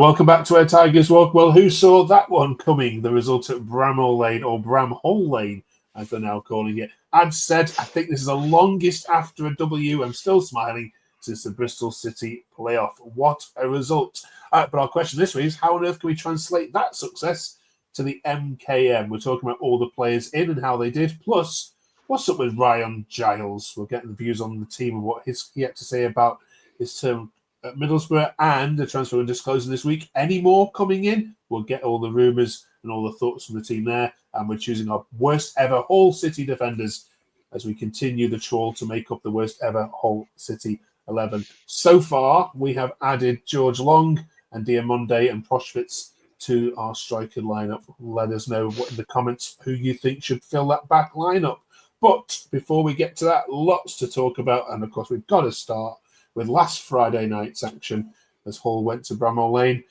Welcome back to Where Tigers Walk. Well, who saw that one coming? The result at Bramall Lane, or Bramall Lane, as they're now calling it. I'd said, I think this is the longest after a W. I'm still smiling since the Bristol City playoff. What a result. But our question this week is, how on earth can we translate that success to the MKM? We're talking about all the players in and how they did. Plus, what's up with Ryan Giles? We're getting the views on the team and what he had to say about his term at Middlesbrough, and the transfer we're disclosing this week. Any more coming in? We'll get all the rumours and all the thoughts from the team there. And we're choosing our worst ever Hull City defenders as we continue the trawl to make up the worst ever Hull City 11. So far, we have added George Long and Diamonde and Proschwitz to our striker lineup. Let us know in the comments who you think should fill that back lineup. But before we get to that, lots to talk about. And of course, we've got to start with last Friday night's action as Hull went to Bramall Lane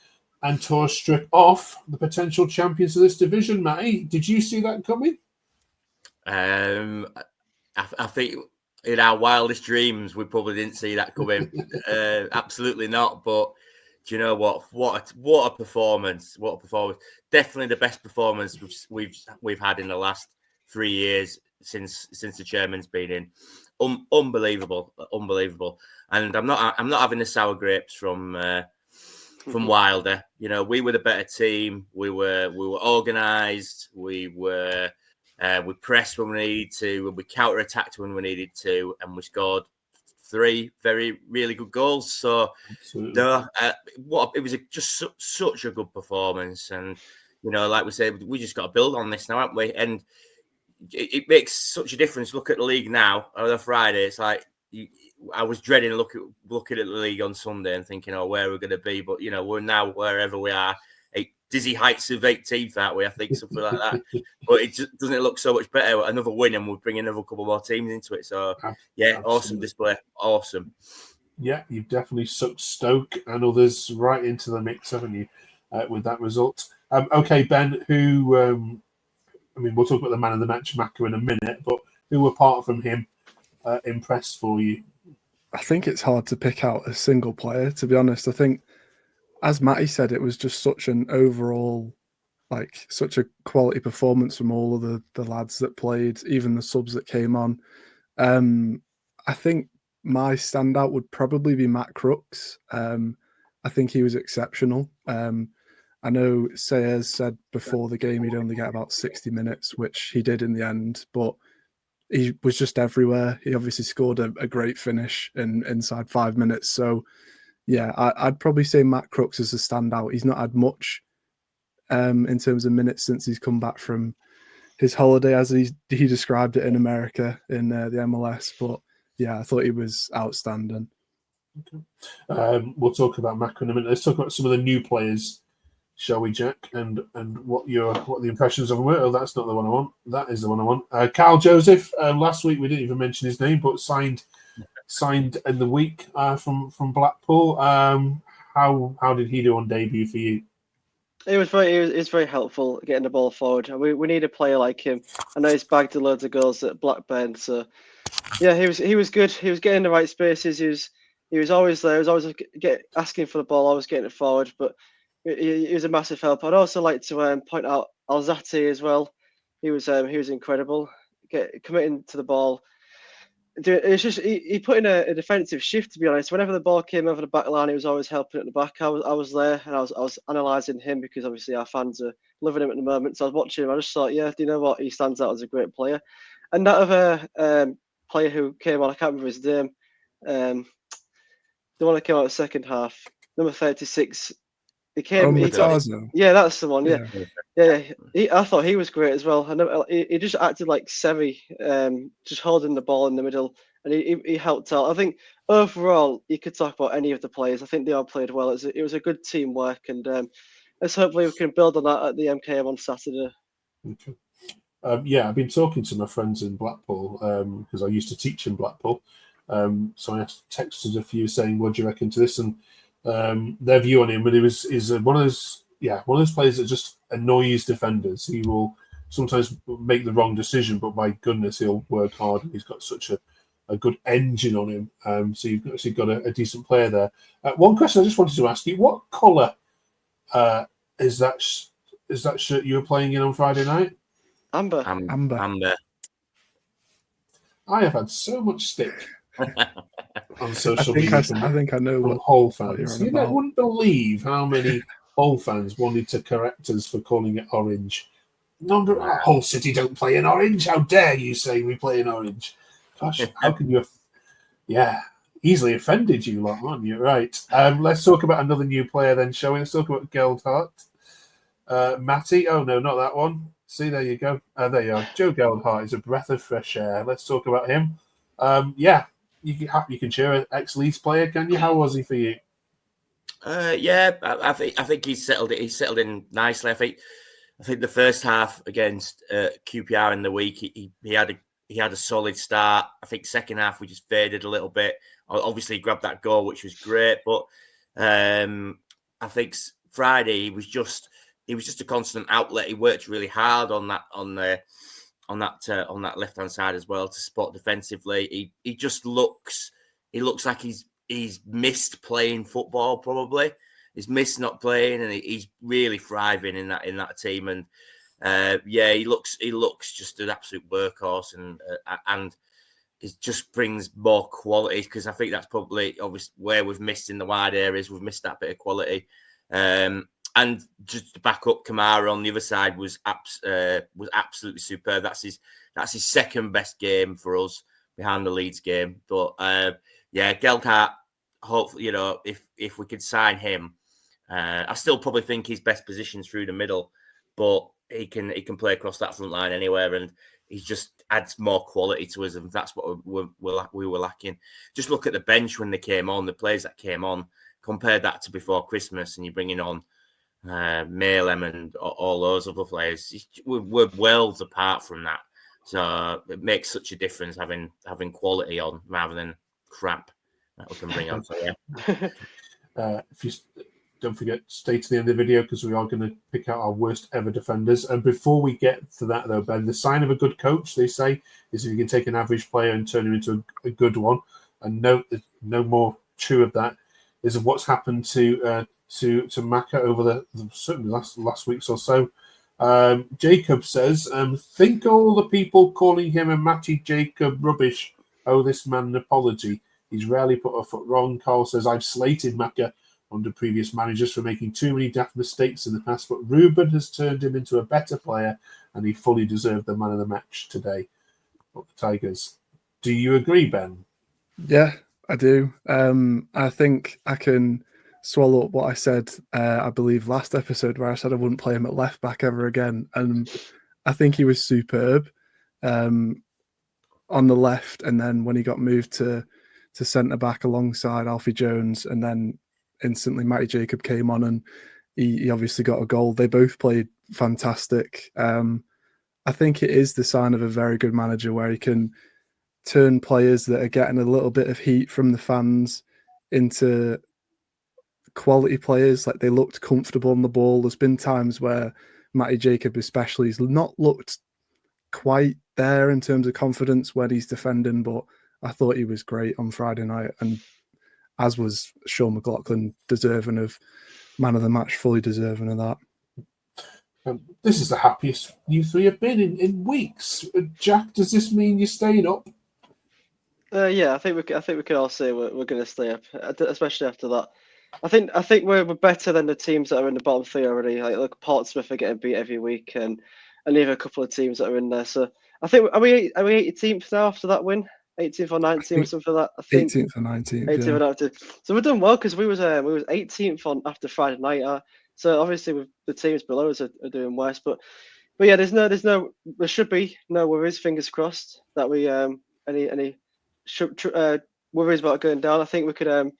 and tore strip off the potential champions of this division. Matty, did you see that coming? I think in our wildest dreams, we probably didn't see that coming. Absolutely not. But do you know what? What a performance! What a performance! Definitely the best performance we've had in the last 3 years since the chairman's been in. Unbelievable. And I'm not having the sour grapes from Wilder. You know, we were the better team. We were organised. We pressed when we needed to. We counter-attacked when we needed to, and we scored 3 really good goals. So, it was just such a good performance. And you know, like we said, we just got to build on this now, haven't we? And it makes such a difference. Look at the league now. On a Friday, it's like I was dreading looking at the league on Sunday and thinking, "Oh, where we're going to be." But you know, we're now wherever we are, dizzy heights of 18th, aren't we? I think something like that. But it just doesn't look so much better. Another win, and we'll bring another couple more teams into it. So yeah, absolutely. Awesome display, awesome. Yeah, you've definitely sucked Stoke and others right into the mix, haven't you? With that result. Okay, Ben, who? I mean, we'll talk about the man of the match, Maka, in a minute, but who, apart from him, impressed for you? I think it's hard to pick out a single player, to be honest. I think, as Matty said, it was just such an overall, such a quality performance from all of the lads that played, even the subs that came on. I think my standout would probably be Matt Crooks. I think he was exceptional. I know Sayers said before the game he'd only get about 60 minutes, which he did in the end, but he was just everywhere. He obviously scored a great finish inside 5 minutes. So, yeah, I'd probably say Matt Crooks is a standout. He's not had much in terms of minutes since he's come back from his holiday, as he described it in America in the MLS. But, yeah, I thought he was outstanding. Okay. We'll talk about Mac in a minute. Let's talk about some of the new players, shall we, Jack? And what the impressions of them were. Oh, that's not the one I want. That is the one I want. Carl Joseph. Last week we didn't even mention his name, but signed in the week from Blackpool. How did he do on debut for you? It was very helpful getting the ball forward. We need a player like him. I know he's bagged loads of goals at Blackburn, so yeah, he was good. He was getting the right spaces. He was always there. He was always asking for the ball, always getting it forward. But he was a massive help. I'd also like to point out Alzate as well. He was incredible, committing to the ball. It's just he put in a defensive shift, to be honest. Whenever the ball came over the back line, he was always helping at the back. I was there, and I was analysing him because obviously our fans are loving him at the moment. So I was watching him. I just thought, yeah, do you know what? He stands out as a great player. And that other player who came on, I can't remember his name. The one that came out in the second half, number 36. He came. Yeah, that's the one. Yeah. I thought he was great as well. He just acted like Semi, just holding the ball in the middle, and he helped out. I think overall, you could talk about any of the players. I think they all played well. It was a good teamwork, and let's hopefully we can build on that at the MKM on Saturday. Okay. I've been talking to my friends in Blackpool because I used to teach in Blackpool. So I texted a few saying, "What do you reckon to this?" And their view on him, but is one of those players that just annoys defenders. He will sometimes make the wrong decision, but my goodness, he'll work hard. He's got such a good engine on him. So you've actually got a decent player there. One question I just wanted to ask you: what colour Is that shirt you were playing in on Friday night? Amber. Amber. I have had so much stick on I social think media I think I know from what Hull you're fans. on You about. wouldn't believe how many Hull fans wanted to correct us for calling it orange. Hull City don't play in orange. How dare you say we play in orange? Gosh, how can you? Yeah, easily offended you lot, aren't you? Right. Let's talk about another new player then, shall we? Let's talk about Gelhardt. Matty. Oh no, not that one. See, there you go. There you are. Joe Gelhardt is a breath of fresh air. Let's talk about him. Yeah, you can cheer an ex-Leeds player, can you? How was he for you? Yeah, I think he's settled in nicely. I think the first half against QPR in the week, he had a solid start. I think second half we just faded a little bit. Obviously, he grabbed that goal, which was great, but I think Friday he was just a constant outlet. He worked really hard on that left hand side as well to support defensively. He just looks like he's missed playing football. Probably he's missed not playing, and he's really thriving in that team. And yeah, he looks just an absolute workhorse, and it just brings more quality, because I think that's probably obviously where we've missed in the wide areas. We've missed that bit of quality. And just to back up, Kamara on the other side was absolutely superb. That's his second best game for us behind the Leeds game. But yeah, Gelhardt, hopefully, if we could sign him, I still probably think his best position's through the middle, but he can play across that front line anywhere, and he just adds more quality to us, and that's what we were lacking. Just look at the bench when they came on, the players that came on, compare that to before Christmas, and you're bringing on Malem and all those other players. We're worlds apart from that, so it makes such a difference having quality on rather than crap that we can bring on. So yeah. If you don't forget, stay to the end of the video, because we are going to pick out our worst ever defenders. And before we get to that, though, Ben, the sign of a good coach, they say, is if you can take an average player and turn him into a good one. And no more true of that is of what's happened to Maka over certainly last weeks or so. Jacob says, think all the people calling him a Matty Jacob rubbish owe this man an apology. He's rarely put a foot wrong. Carl says, I've slated Maka under previous managers for making too many daft mistakes in the past, but Ruben has turned him into a better player, and he fully deserved the man of the match today. But the Tigers. Do you agree, Ben? Yeah, I do. I think I can swallow up what I said, I believe, last episode, where I said I wouldn't play him at left back ever again. And I think he was superb on the left. And then when he got moved to centre back alongside Alfie Jones, and then instantly Matty Jacob came on, and he obviously got a goal. They both played fantastic. I think it is the sign of a very good manager, where he can turn players that are getting a little bit of heat from the fans into quality players. Like, they looked comfortable on the ball. There's been times where Matty Jacob especially has not looked quite there in terms of confidence when he's defending, but I thought he was great on Friday night, and as was Sean McLoughlin, deserving of man of the match, fully deserving of that. This is the happiest you three have been in weeks. Jack, does this mean you're staying up? Yeah, I think we can all say we're going to stay up, especially after that. I think we're better than the teams that are in the bottom three already. Like, look, Portsmouth are getting beat every week, and even a couple of teams that are in there. So I think are we 18th now after that win? 18th or 19th or something like that. I think 18th or 19th. 18th. Yeah. So we're done well, because we was 18th after Friday night. So obviously the teams below us are doing worse, but yeah, there should be no worries. Fingers crossed that we any worries about going down. I think we could,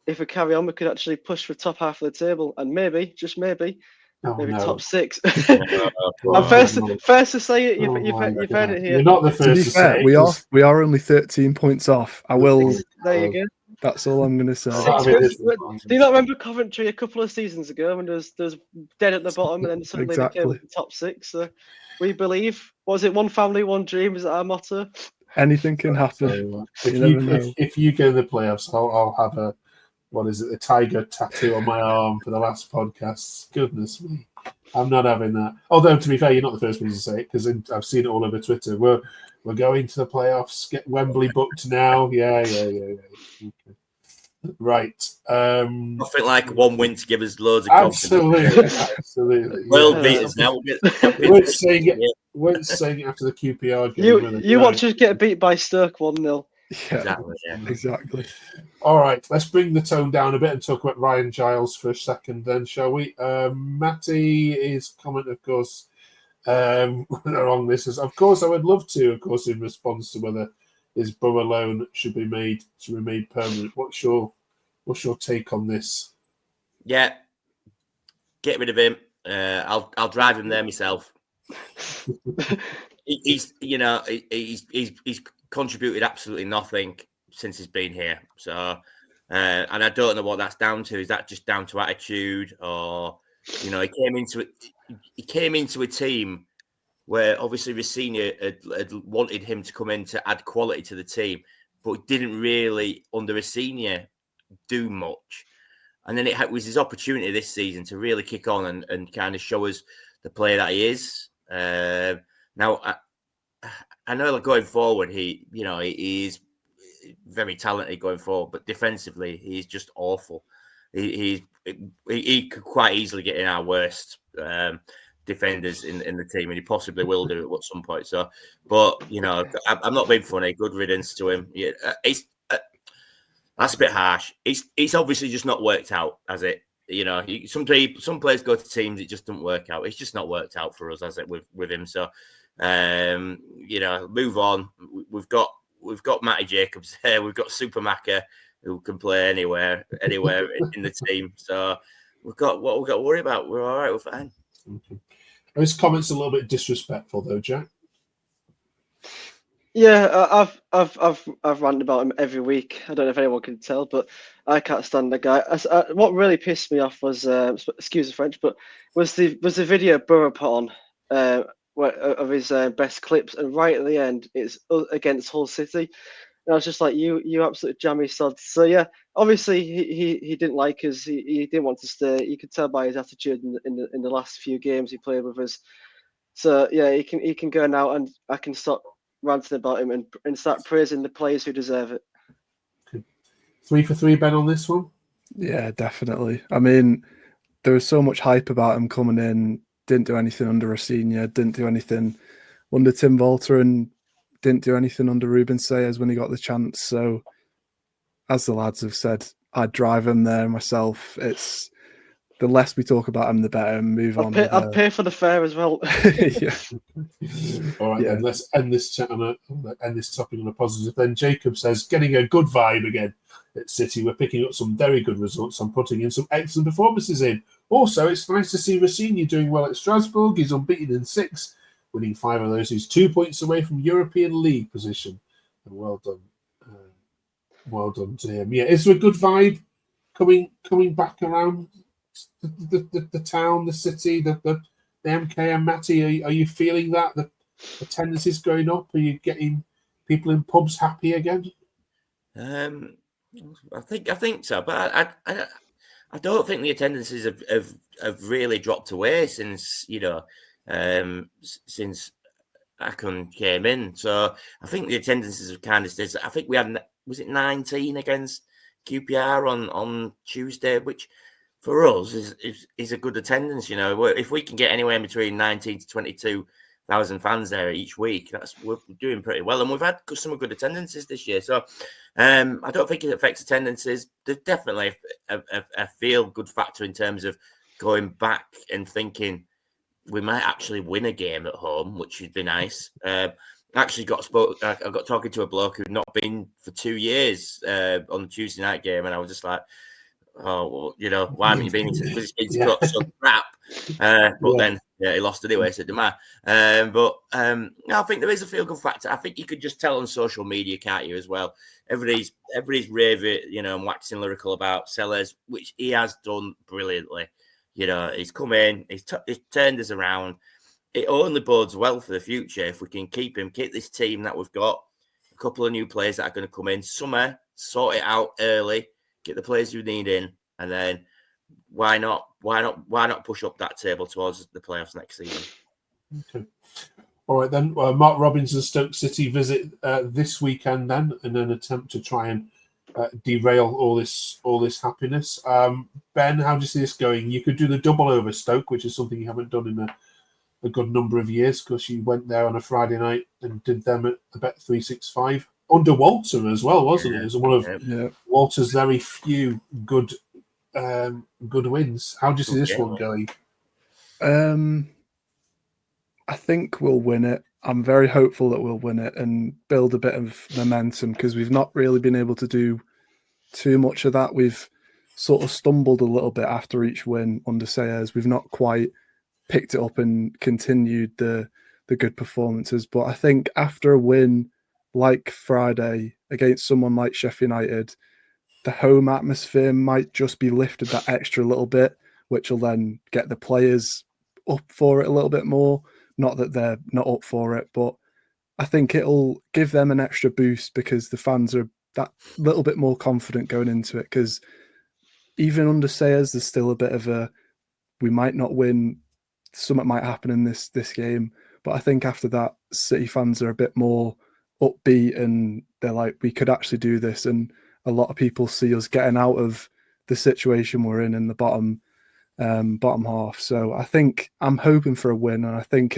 if we carry on, we could actually push for top half of the table, and maybe, just maybe, top six. I'm first to say it. You've heard it here. You're not the first to be fair, say it, we are only 13 points off. I will. There you go. That's all I'm going to say. Do you not remember Coventry a couple of seasons ago when there's dead at the bottom, and then suddenly they came with the top six? So we believe. What was it? One family, one dream. Is that our motto? Anything can happen. So, if you get in the playoffs, I'll have what is it, the tiger tattoo on my arm for the last podcast. Goodness me. I'm not having that. Although, to be fair, you're not the first person to say it, because I've seen it all over Twitter. We're going to the playoffs. Get Wembley booked now. Yeah. Okay. Right. Nothing like one win to give us loads of confidence. Absolutely. World beaters now. We weren't saying it after the QPR game. You watch us get beat by Stoke 1-0. Yeah, exactly. All right, let's bring the tone down a bit and talk about Ryan Giles for a second then, shall we? Matty, his comment, of course, along this is, of course, I would love to, of course, in response to whether his Borough loan should be made permanent. What's your take on this? Yeah, get rid of him. I'll drive him there myself. He's contributed absolutely nothing since he's been here. So, and I don't know what that's down to. Is that just down to attitude, or he came into a team where obviously Rossini had wanted him to come in to add quality to the team, but didn't really under Rossini do much. And then it was his opportunity this season to really kick on and kind of show us the player that he is. Now, I know that going forward, he is very talented going forward, but defensively, he's just awful. He could quite easily get in our worst defenders in the team, and he possibly will do it at some point. So, but I'm not being funny. Good riddance to him. Yeah, that's a bit harsh. It's obviously just not worked out, has it? Some players go to teams, it just doesn't work out. It's just not worked out for us, has it, with him? So, move on. We've got Matty Jacobs there. We've got Super Macca, who can play anywhere in the team. So we've got what we've got to worry about. We're all right. We're fine. Okay. His comments a little bit disrespectful, though, Jack. Yeah, I've ranted about him every week. I don't know if anyone can tell, but I can't stand the guy. What really pissed me off was, excuse the French, but was the video Borough put on of his best clips, and right at the end it's against Hull City, and I was just like, you absolute jammy sods. So yeah, obviously he didn't like us. He didn't want to stay. You could tell by his attitude in the last few games he played with us. So yeah, he can go now, and I can stop ranting about him and start praising the players who deserve it. 3 for 3, Ben, on this one? Yeah, definitely. I mean, there was so much hype about him coming in, didn't do anything under Rossini, didn't do anything under Tim Walter, and didn't do anything under Ruben Sayers when he got the chance. So, as the lads have said, I'd drive him there myself. It's the less we talk about him, the better. Move on. I'd pay for the fare as well. Yeah. All right, then let's end this chat end this topic on a positive. Then Jacob says, getting a good vibe again at City. We're picking up some very good results and putting in some excellent performances in. Also, it's nice to see Rossini doing well at Strasbourg. He's unbeaten in 6, winning 5 of those. He's 2 points away from European League position. And well done to him. Yeah, is there a good vibe coming back around the town, the city, the MKM? Matty, are you feeling that the attendance is going up? Are you getting people in pubs happy again? I think so, but I don't think the attendances have really dropped away since since Akon came in. So I think the attendances have kind of stayed. I think we had, was it 19 against QPR on Tuesday, which for us is a good attendance. If we can get anywhere between 19 to 22,000 fans there each week, we're doing pretty well, and we've had some good attendances this year. So I don't think it affects attendances. There's definitely a feel good factor in terms of going back and thinking we might actually win a game at home, which would be nice. Actually I got talking to a bloke who'd not been for 2 years on the Tuesday night game, and I was just like, oh, well, why haven't you been? Because he's got some crap. But then he lost anyway, so it didn't matter. But I think there is a feel good factor. I think you could just tell on social media, can't you, as well? Everybody's raving, and waxing lyrical about Sellers, which he has done brilliantly. He's come in, he's turned us around. It only bodes well for the future if we can keep this team that we've got. A couple of new players that are going to come in. Summer, sort it out early. get the players you need in, and then why not push up that table towards the playoffs next season? Okay. All right then. Mark Robbins and Stoke City visit this weekend then, in an attempt to try and derail all this happiness. Ben, how do you see this going? You could do the double over Stoke, which is something you haven't done in a good number of years, because you went there on a Friday night and did them at the Bet 365 under Walter as well, wasn't it? It was one of Walter's very few good wins. How do you see this one going? I think we'll win it. I'm very hopeful that we'll win it and build a bit of momentum, because we've not really been able to do too much of that. We've sort of stumbled a little bit after each win under Sayers. We've not quite picked it up and continued the good performances. But I think after a win like Friday against someone like Sheffield United, the home atmosphere might just be lifted that extra little bit, which will then get the players up for it a little bit more. Not that they're not up for it, but I think it'll give them an extra boost, because the fans are that little bit more confident going into it. Because even under Sayers, there's still a bit of we might not win. Something might happen in this game. But I think after that, City fans are a bit more upbeat, and they're like, we could actually do this. And a lot of people see us getting out of the situation we're in the bottom half. So I think I'm hoping for a win, and I think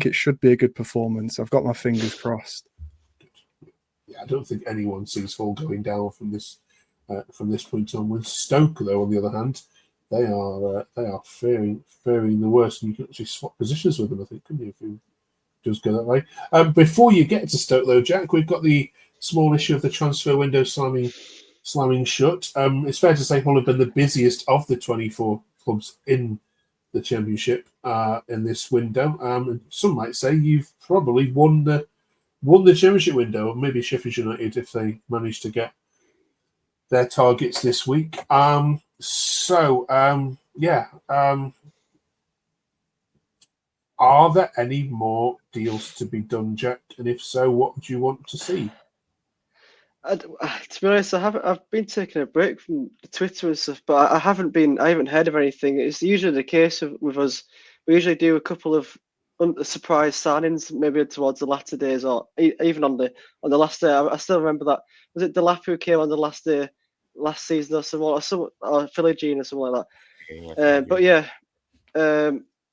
it should be a good performance. I've got my fingers crossed. Yeah, I don't think anyone sees Hull going down from this point onwards. Stoke, though, on the other hand, they are fearing the worst, and you can actually swap positions with them, I think, couldn't you, if you just go that way? Before you get to Stoke, though, Jack, we've got the small issue of the transfer window slamming shut. It's fair to say Hull have been the busiest of the 24 clubs in the Championship in this window. And some might say you've probably won the Championship window, or maybe Sheffield United if they manage to get their targets this week. Are there any more deals to be done, Jack? And if so, what do you want to see? To be honest, I've been taking a break from Twitter and stuff, but I haven't heard of anything. It's usually the case with us. We usually do a couple of surprise signings, maybe towards the latter days, or even on the last day. I still remember that. Was it Delap who came on the last day, last season, or Philly Jean or something like that? But yeah,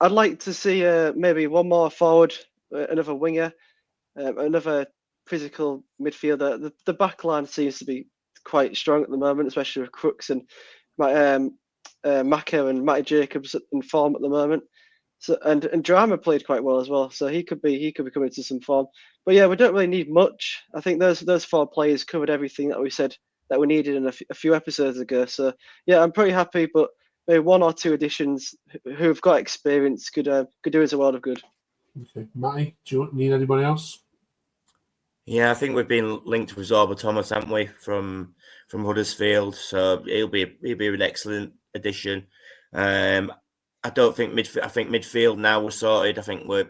I'd like to see maybe one more forward, another winger, another physical midfielder. The back line seems to be quite strong at the moment, especially with Crooks and Maka and Matty Jacobs in form at the moment. So and Drama played quite well as well, so he could be coming to some form. But yeah, we don't really need much. I think those four players covered everything that we said that we needed in a few episodes ago. So yeah, I'm pretty happy. But maybe one or two additions who've got experience could do us a world of good. Okay, Matty, do you need anybody else? Yeah, I think we've been linked with Zorba Thomas, haven't we, from Huddersfield? So he'll be an excellent addition. I don't think midfield. I think midfield now we're sorted. I think we're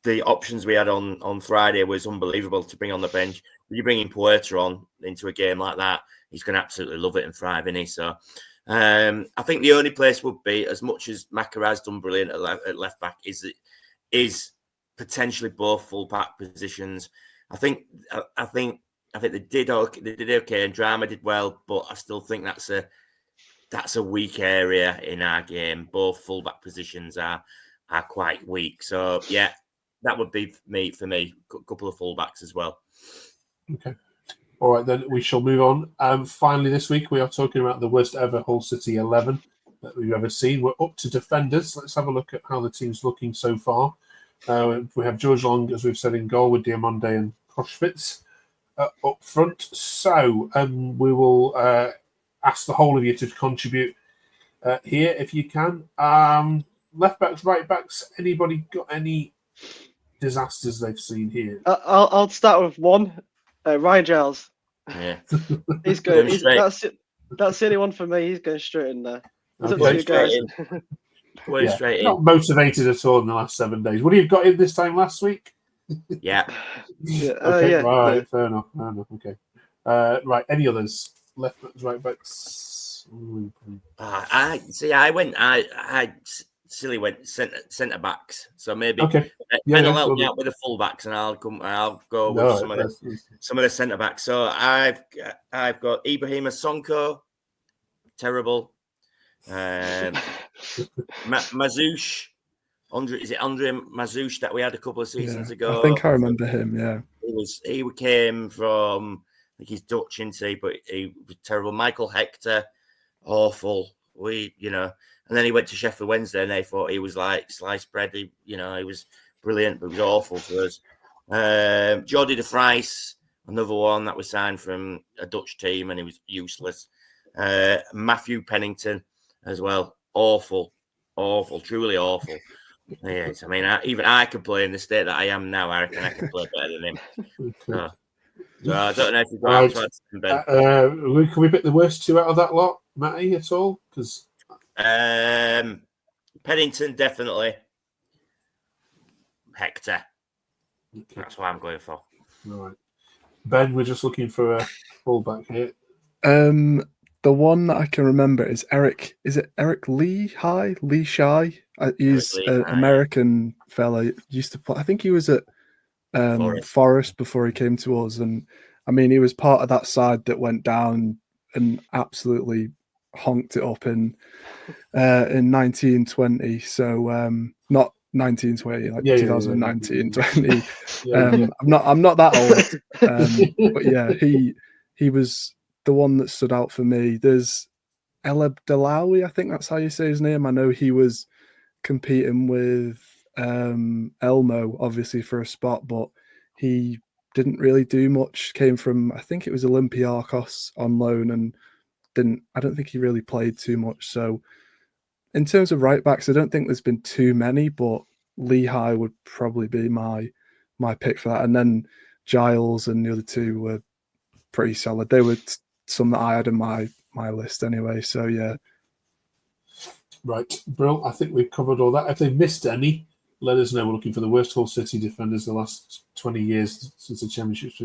the options we had on Friday was unbelievable to bring on the bench. When you bring in Puerta on into a game like that, he's going to absolutely love it and thrive, isn't he? So I think the only place would be, as much as Maka has done brilliant at left back, is potentially both full back positions. I think they did okay, and Drama did well, but I still think that's a weak area in our game. Both full back positions are quite weak. So yeah, that would be for me. A couple of full backs as well. Okay. All right, then we shall move on. Finally, this week we are talking about the worst ever Hull City 11 that we've ever seen. We're up to defenders. Let's have a look at how the team's looking so far. We have George Long, as we've said, in goal with Diamande and Koshvitz up front. So we will ask the whole of you to contribute here if you can. Left backs, right backs, anybody got any disasters they've seen here? I'll start with one. Ryan Giles. Yeah, he's going. That's the only one for me. He's going straight in there. It's up to you guys. Straight in. Not motivated at all in the last 7 days. What have you got in this time last week? Yeah. Okay, right. Fair enough. Okay. Right, any others? Left backs, right backs. I silly went centre backs. So maybe Okay. Ben will help me out with the full backs, and I'll go with some of the centre backs. So I've got Ibrahima Sonko, terrible. Mazouche. Is it Andre Mazouche that we had a couple of seasons ago? I think I remember him. Yeah, he came from, I think he's Dutch, isn't he? But he was terrible. Michael Hector, awful. And then he went to Sheffield Wednesday, and they thought he was like sliced bread. He was brilliant, but he was awful for us. Jordi de Vries, another one that was signed from a Dutch team, and he was useless. Matthew Pennington as well, awful, truly awful. Yes, I mean, even I can play in the state that I am now. I reckon I can play better than him. So I don't know if you've got Ben. Can we pick the worst two out of that lot, Matty, at all? Because Pennington, definitely. Hector. Okay. That's what I'm going for. All right. Ben, we're just looking for a fullback here. The one that I can remember is Eric. Is it Eric Lee Shy? He's an American fella. Used to play. I think he was at Forest before he came to us, and I mean he was part of that side that went down and absolutely honked it up in 1920. So not 1920, like 2019, 20. I'm not that old, but yeah, he was the one that stood out for me. There's El Abdelawi, I think that's how you say his name. I know he was competing with Elmo, obviously, for a spot, but he didn't really do much. Came from, I think it was Olympiacos on loan, and I don't think he really played too much. So in terms of right backs, I don't think there's been too many, but Lehigh would probably be my pick for that. And then Giles and the other two were pretty solid. They were some that I had in my list anyway. So yeah. Right, Brill, I think we've covered all that. If they've missed any, let us know. We're looking for the worst Hull City defenders the last 20 years since the Championship's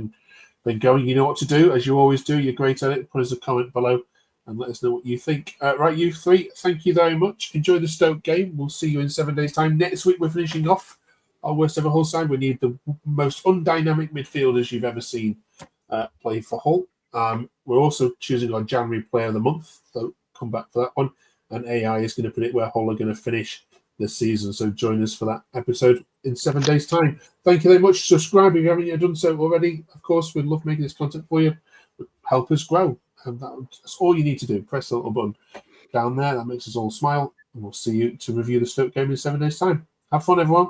been going. You know what to do, as you always do. You're great at it. Put us a comment below and let us know what you think. Right, you three, thank you very much. Enjoy the Stoke game. We'll see you in 7 days' time. Next week, we're finishing off our worst ever Hull side. We need the most undynamic midfielders you've ever seen play for Hull. We're also choosing our January Player of the Month, so come back for that one. And AI is going to predict where Hull are going to finish this season. So join us for that episode in 7 days' time. Thank you very much. Subscribe if you haven't yet done so already. Of course, we'd love making this content for you. Help us grow. And that's all you need to do. Press the little button down there. That makes us all smile. And we'll see you to review the Stoke game in 7 days' time. Have fun, everyone.